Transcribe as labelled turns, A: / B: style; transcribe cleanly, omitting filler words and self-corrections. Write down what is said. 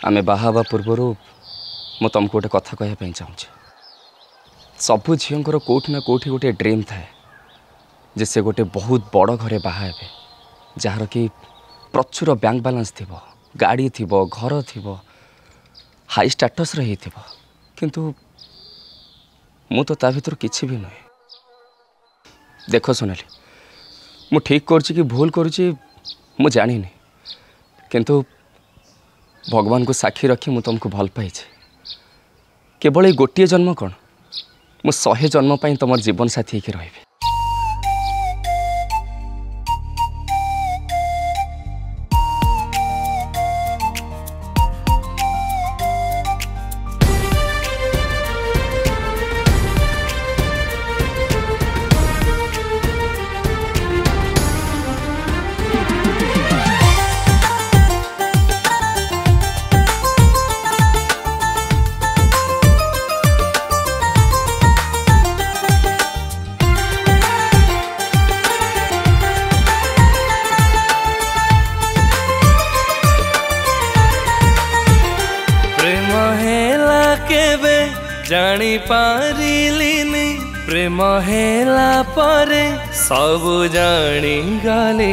A: आमे बाहावा पूर्वर मु तुमको गोटे कथा कहवाई चाहूँ सबू झीर कौटि ना कौटि गोटे ड्रीम थाए जे से गोटे बहुत बड़ घरे बाहा जार कि प्रचुर बैंक बैलेंस थी गाड़ी थी घर थी हाई स्टेटस रही किंतु मु तो ता भीतर किसी भी नुहे। देख सोनाली मु ठीक करुच्ची कि भूल करुच्ची मु जानी किंतु भगवान को साक्षी रखी मु तुमको भल पाई केवल ये गोटे जन्म कौन मु 100 जन्म पाई तुम जीवन साथी ही रही।
B: जानी पारिलिनी प्रेम हेला परे सब जानी गली।